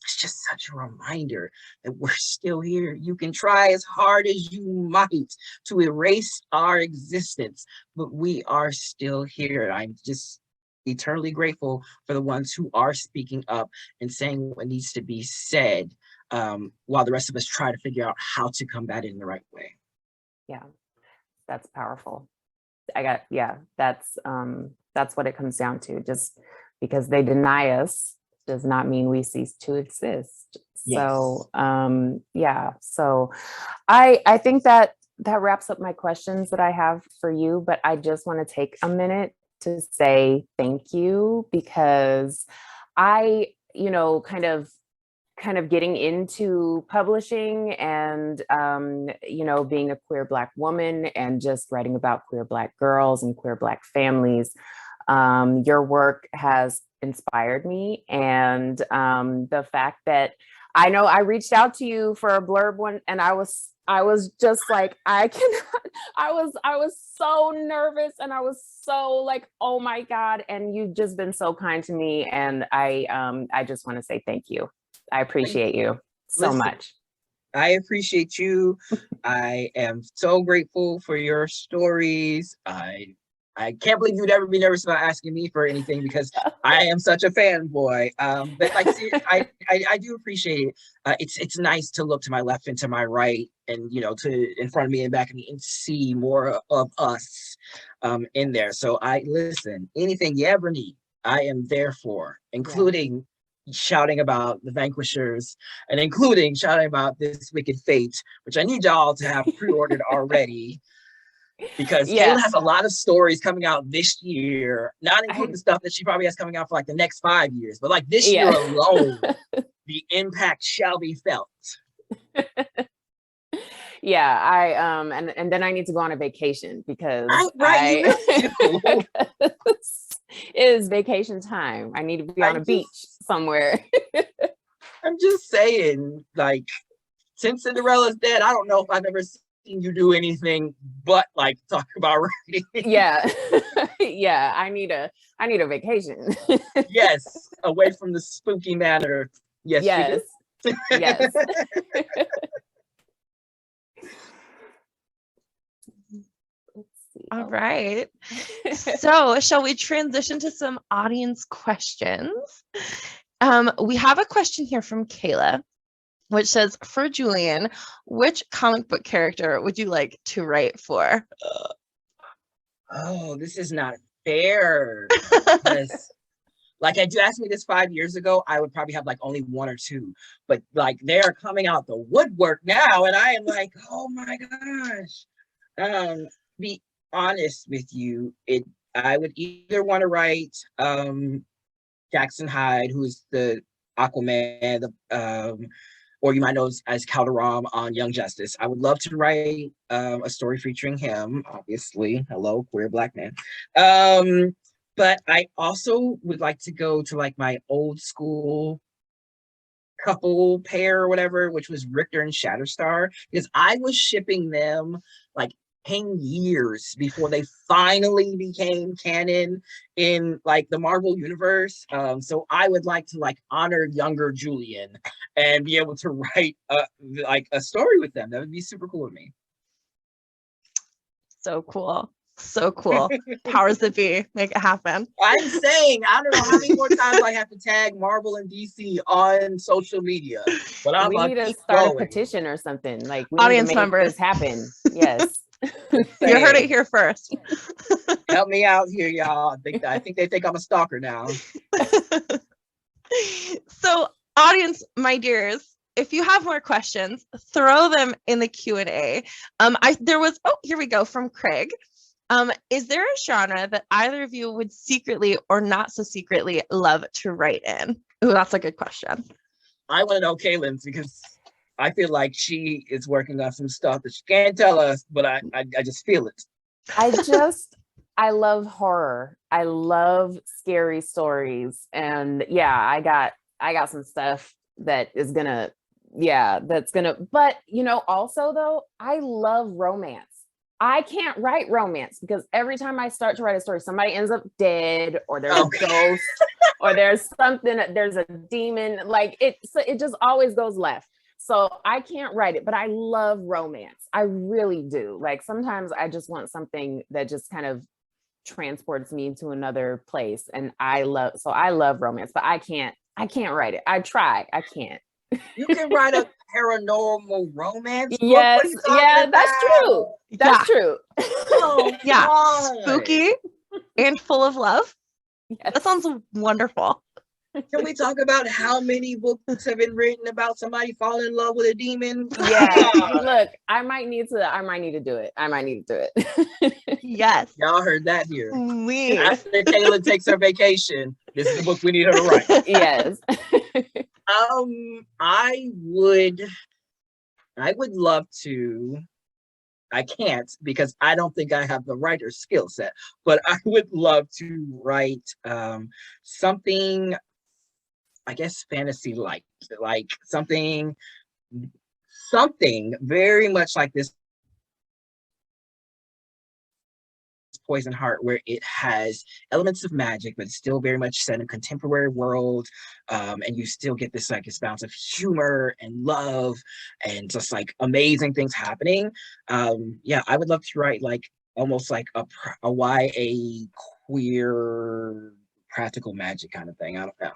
it's just such a reminder that we're still here. You can try as hard as you might to erase our existence, but we are still here. I'm just eternally grateful for the ones who are speaking up and saying what needs to be said, while the rest of us try to figure out how to combat it in the right way. Yeah, that's powerful. That's what it comes down to. Just because they deny us does not mean we cease to exist. Yes. So so I think that wraps up my questions that I have for you, but I just want to take a minute to say thank you, because I, kind of getting into publishing and, being a queer Black woman and just writing about queer Black girls and queer Black families. Your work has inspired me. And the fact that I know I reached out to you for a blurb one, and I was just like, I was so nervous, and I was so like, oh my God. And you've just been so kind to me. And I just want to say thank you. I appreciate you so much. I appreciate you. I am so grateful for your stories. I can't believe you'd ever be nervous about asking me for anything, because I am such a fanboy. But I do appreciate it. It's nice to look to my left and to my right, and to in front of me and back of me, and see more of us in there. So listen, anything you ever need, I am there for, including shouting about the Vanquishers, and including shouting about This Wicked Fate, which I need y'all to have pre-ordered already, because Kalynn has a lot of stories coming out this year, not including the stuff that she probably has coming out for like the next 5 years, but like this year alone, the impact shall be felt. And then I need to go on a vacation, because it is vacation time. I need to be on a beach somewhere. I'm just saying, like, since Cinderella's dead, I don't know if I've ever seen you do anything but like talk about writing. Yeah, I need a vacation. Yes, away from the spooky manor. Yes. All right. So shall we transition to some audience questions? We have a question here from Kayla, which says, for Julian, which comic book character would you like to write for? Oh, this is not fair. Like, had you asked me this 5 years ago, I would probably have like only one or two, but like they are coming out the woodwork now, and I am like, oh my gosh. Be honest with you, I would either want to write Jackson Hyde, who's the Aquaman, or you might know as Calderon on Young Justice. I would love to write a story featuring him, obviously. Hello, queer Black man. But I also would like to go to like my old school couple pair or whatever, which was Richter and Shatterstar, because I was shipping them like 10 years before they finally became canon in like the Marvel universe. So I would like to like honor younger Julian and be able to write like a story with them. That would be super cool with me. So cool. So cool. Powers that be, make it happen. I'm saying, I don't know how many more times I have to tag Marvel and DC on social media, but I'm We gonna need to keep start going. a petition or something. Like, we Audience need to make members. this happen. Yes. You heard it here first. Help me out here, y'all. I think they think I'm a stalker now. So, audience, my dears, if you have more questions, throw them in the Q&A. Here we go from Craig. Is there a genre that either of you would secretly or not so secretly love to write in? Oh, that's a good question. I want to know Kalynn's because I feel like she is working on some stuff that she can't tell us, but I just feel it. I love horror. I love scary stories. And yeah, I got some stuff that is gonna, but you know, also though, I love romance. I can't write romance because every time I start to write a story, somebody ends up dead, or there's a ghost, or there's a demon. Like it just always goes left. So I can't write it, but I love romance. I really do. Like sometimes I just want something that just kind of transports me to another place. And I love romance, but I can't write it. I try, I can't. You can write a paranormal romance book? Yes, yeah, about? that's true. That's true. Oh, yeah, God. spooky and full of love. Yes. That sounds wonderful. Can we talk about how many books have been written about somebody falling in love with a demon? Yeah. Look, I might need to do it. I might need to do it. Yes. Y'all heard that here. Please. After Kalynn takes her vacation, this is the book we need her to write. Yes. I would love to. I can't because I don't think I have the writer's skill set, but I would love to write something, I guess, fantasy like something very much like this Poison Heart, where it has elements of magic, but it's still very much set in a contemporary world, and you still get this like this bounce of humor and love and just like amazing things happening. Yeah, I would love to write like almost like a YA queer practical magic kind of thing. I don't know.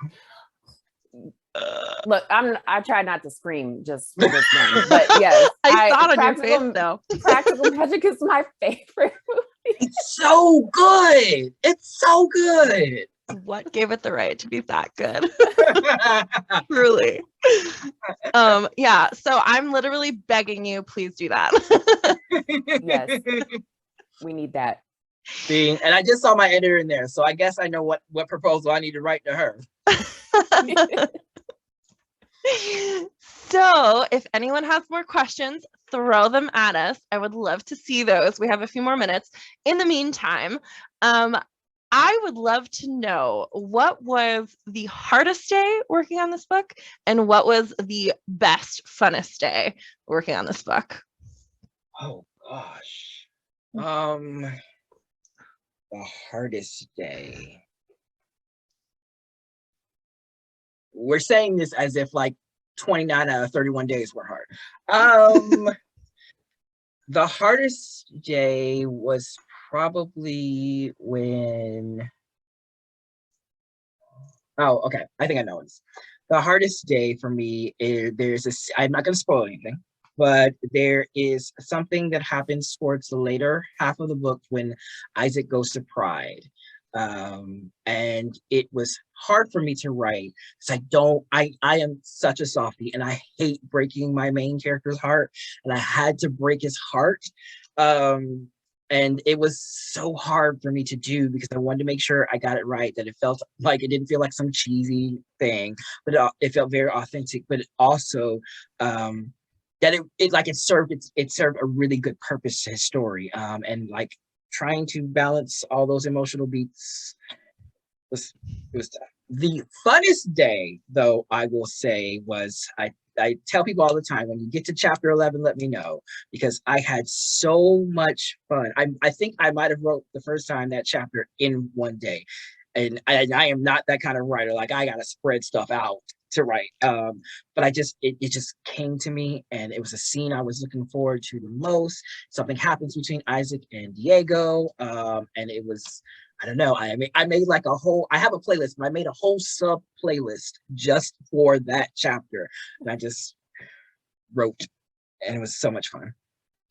Look, I try not to scream just for this one, but yes, I saw it on your face though. Practical Magic is my favorite movie. It's so good. It's so good. What gave it the right to be that good? Truly. Yeah, so I'm literally begging you, please do that. Yes, we need that. See, and I just saw my editor in there, so I guess I know what proposal I need to write to her. So if anyone has more questions, throw them at us. I would love to see those. We have a few more minutes. In the meantime, I would love to know what was the hardest day working on this book and what was the best, funnest day working on this book. Oh gosh. The hardest day. We're saying this as if like 29 out of 31 days were hard. The hardest day was probably when, okay, I think I know this. The hardest day for me is I'm not going to spoil anything, but there is something that happens towards the later half of the book when Isaac goes to Pride. And it was hard for me to write because I am such a softie and I hate breaking my main character's heart, and I had to break his heart. And it was so hard for me to do because I wanted to make sure I got it right, that it felt like it didn't feel like some cheesy thing, but it felt very authentic, but it also, that it served a really good purpose to his story. And like, trying to balance all those emotional beats was tough. The funnest day, though, I will say, was I tell people all the time, when you get to chapter 11, let me know, because I had so much fun. I think I might have wrote the first time that chapter in one day. And I am not that kind of writer. Like, I got to spread stuff out to write. But it just came to me, and it was a scene I was looking forward to the most. Something happens between Isaac and Diego. And it was, I don't know. I made like I have a playlist, but I made a whole sub playlist just for that chapter. And I just wrote, and it was so much fun.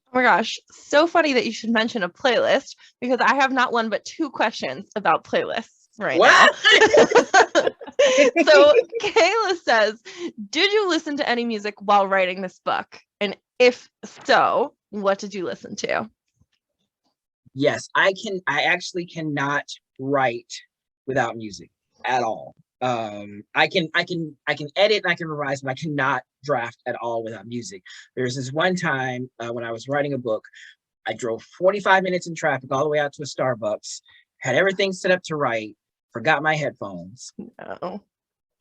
Oh my gosh, so funny that you should mention a playlist, because I have not one but two questions about playlists right now. So Kayla says, did you listen to any music while writing this book? And if so, what did you listen to? Yes, I actually cannot write without music at all. I can edit and I can revise, but I cannot draft at all without music. There's this one time when I was writing a book, I drove 45 minutes in traffic all the way out to a Starbucks, had everything set up to write, forgot my headphones. No.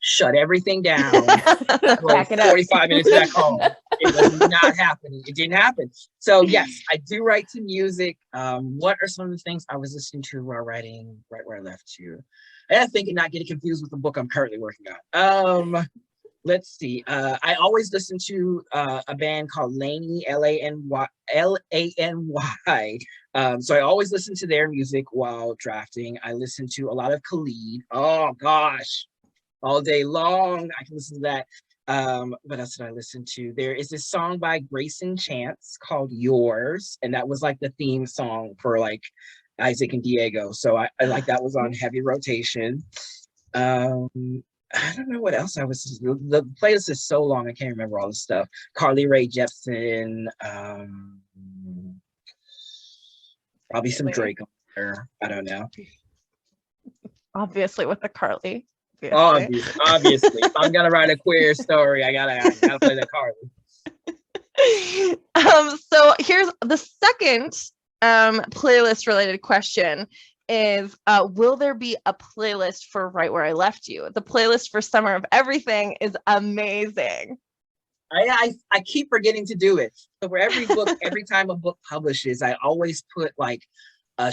Shut everything down, drove 45 minutes back home. It was not happening. It didn't happen. So yes, I do write to music. What are some of the things I was listening to while writing Right Where I Left You? I think and not getting confused with the book I'm currently working on. Let's see. I always listen to a band called Laney, Lany. So I always listen to their music while drafting. I listen to a lot of Khalid. Oh gosh, all day long. I can listen to that. What else did I listen to? There is this song by Grayson Chance called Yours, and that was like the theme song for like Isaac and Diego. So I like that was on heavy rotation. I don't know what else I was. The playlist is so long, I can't remember all the stuff. Carly Rae Jepsen, probably some Drake on there. I don't know. Obviously, with the Carly. Obviously. If I'm gonna write a queer story, I gotta play the Carly. So here's the second playlist related question is, will there be a playlist for Right Where I Left You? The playlist for Summer of Everything is amazing. I keep forgetting to do it. So for every book, every time a book publishes, I always put like a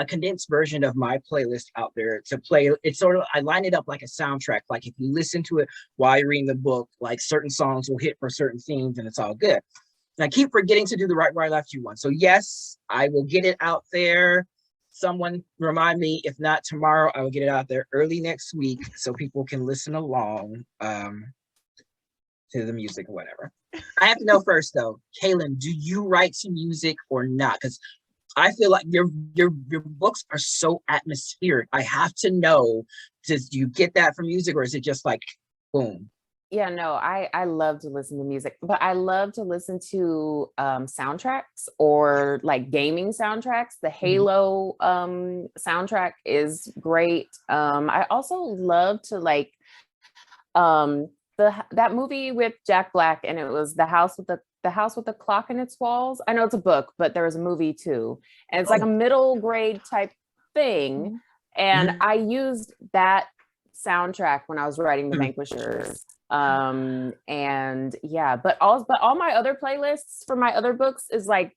condensed version of my playlist out there to play. It's sort of, I line it up like a soundtrack. Like if you listen to it while you're reading the book, like certain songs will hit for certain themes and it's all good. And I keep forgetting to do the Right Where I Left You one. So yes, I will get it out there. Someone remind me. If not tomorrow, I will get it out there early next week so people can listen along to the music or whatever. I have to know first though, Kalynn, do you write to music or not? Because I feel like your books are so atmospheric. I have to know, do you get that from music or is it just like boom? Yeah, no, I love to listen to music, but I love to listen to soundtracks or like gaming soundtracks. The Halo soundtrack is great. I also love to like that movie with Jack Black, and it was the house with the clock in its walls. I know it's a book, but there was a movie too, and it's like a middle grade type thing. And I used that soundtrack when I was writing The Vanquishers. And yeah, but all my other playlists for my other books is like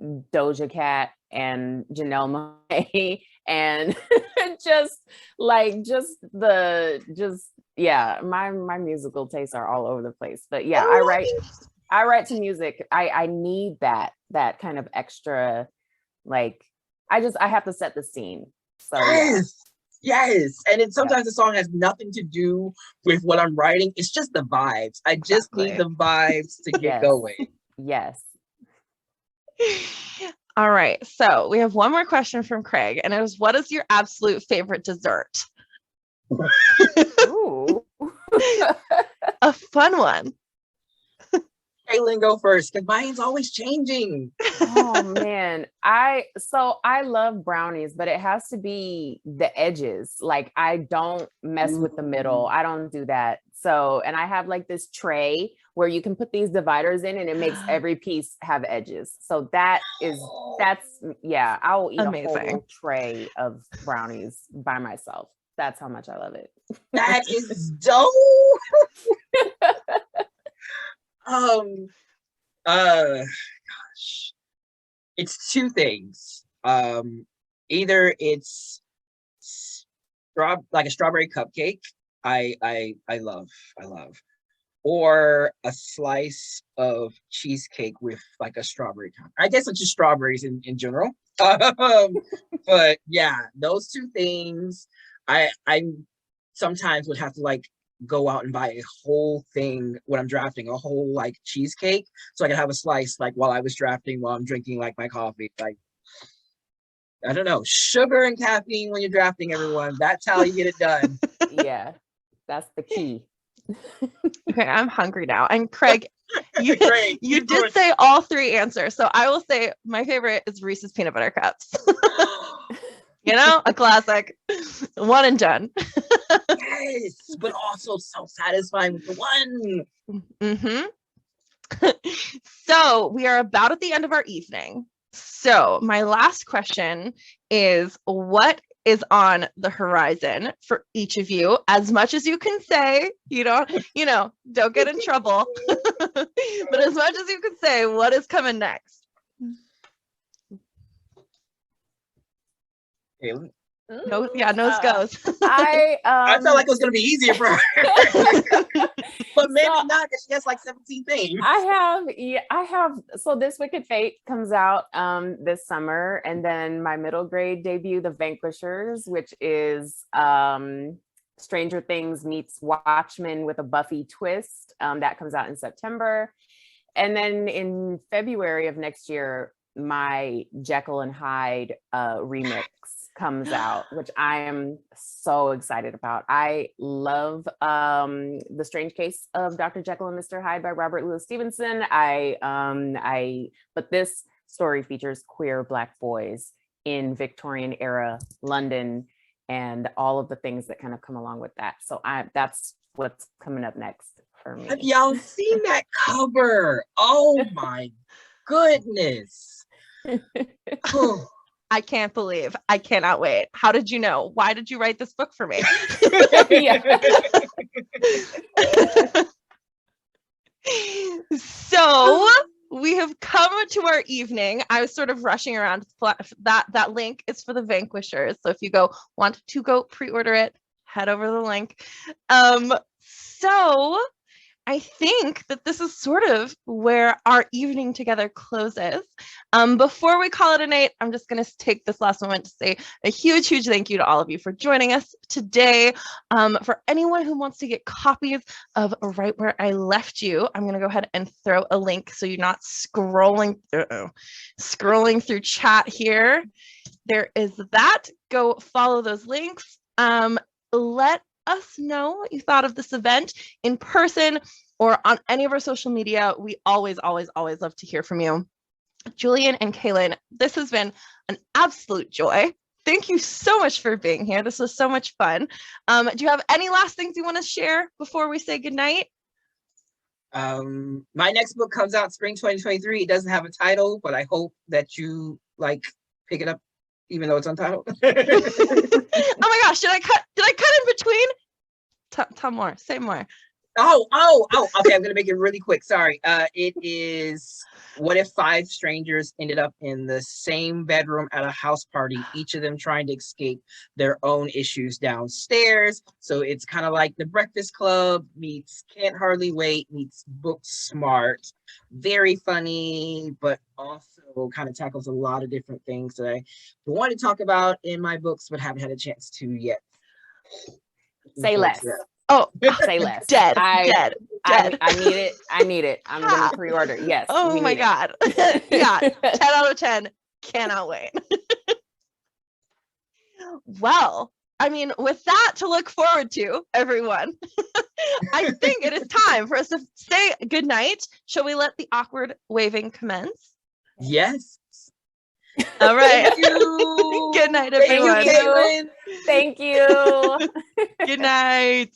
Doja Cat and Janelle Monáe and my musical tastes are all over the place. But yeah, I write to music. I need that kind of extra, like I have to set the scene. So Yes. And then sometimes the song has nothing to do with what I'm writing. It's just the vibes. I just need the vibes to get going. Yes. All right. So we have one more question from Craig, and it was, what is your absolute favorite dessert? Ooh. A fun one. Kalynn, go first, because mine's always changing. Oh man, I love brownies, but it has to be the edges. Like I don't mess with the middle. I don't do that. So, and I have like this tray where you can put these dividers in, and it makes every piece have edges. So that's I will eat a whole tray of brownies by myself. That's how much I love it. That is dope. Gosh. It's two things. Either it's like a strawberry cupcake. I love, or a slice of cheesecake with like a strawberry top. I guess it's just strawberries in general. But yeah, those two things. I sometimes would have to like go out and buy a whole thing when I'm drafting, a whole like cheesecake, so I can have a slice like while I was drafting, while I'm drinking like my coffee. Like, I don't know, sugar and caffeine when you're drafting, everyone. That's how you get it done. Yeah, that's the key. Okay, I'm hungry now. And Craig, you Great. you did say all three answers. So I will say my favorite is Reese's peanut butter cups. You know, a classic. One and done. Yes, but also so satisfying with the one. Mm-hmm. So we are about at the end of our evening. So my last question is, what is on the horizon for each of you? As much as you can say, don't get in trouble. But as much as you can say, what is coming next? Kalynn? No, yeah, nose goes. I felt like it was gonna be easier for her. But maybe not, because she has like 17 things. I have. So this Wicked Fate comes out this summer, and then my middle grade debut, The Vanquishers, which is Stranger Things meets Watchmen with a Buffy twist. That comes out in September, and then in February of next year, my Jekyll and Hyde remix comes out, which I am so excited about. I love The Strange Case of Dr. Jekyll and Mr. Hyde by Robert Louis Stevenson. But this story features queer Black boys in Victorian era London and all of the things that kind of come along with that. So that's what's coming up next for me. Have y'all seen that cover? Oh my goodness. I can't believe. I cannot wait. How did you know? Why did you write this book for me? So we have come to our evening. I was sort of rushing around. That link is for The Vanquishers. So if you want to go pre-order it, head over to the link. So I think that this is sort of where our evening together closes. Before we call it a night, I'm just going to take this last moment to say a huge, huge thank you to all of you for joining us today. For anyone who wants to get copies of Right Where I Left You, I'm going to go ahead and throw a link so you're not scrolling through chat here. There is that. Go follow those links. Let us know what you thought of this event in person or on any of our social media. We always love to hear from you. Julian and Kalynn, this has been an absolute joy. Thank you so much for being here. This was so much fun. Do you have any last things you want to share before we say goodnight? My next book comes out spring 2023. It doesn't have a title, but I hope that you pick it up even though it's untitled. Oh my gosh, did I cut in between? Tell more, say more. Oh, okay, I'm gonna make it really quick. Sorry. It is, what if 5 strangers ended up in the same bedroom at a house party, each of them trying to escape their own issues downstairs. So it's kind of like The Breakfast Club meets Can't Hardly Wait meets Book Smart. Very funny, but also kind of tackles a lot of different things that I want to talk about in my books, but haven't had a chance to yet. Say less. Oh, say less. Dead. I need it. I'm gonna pre-order. Yes. Oh my God. Yeah. 10 out of 10. Cannot wait. Well, I mean, with that to look forward to, everyone, I think it is time for us to say goodnight. Shall we let the awkward waving commence? Yes. All right. Thank you. Good night, everyone. Thank you, Kalynn. Thank you. Good night.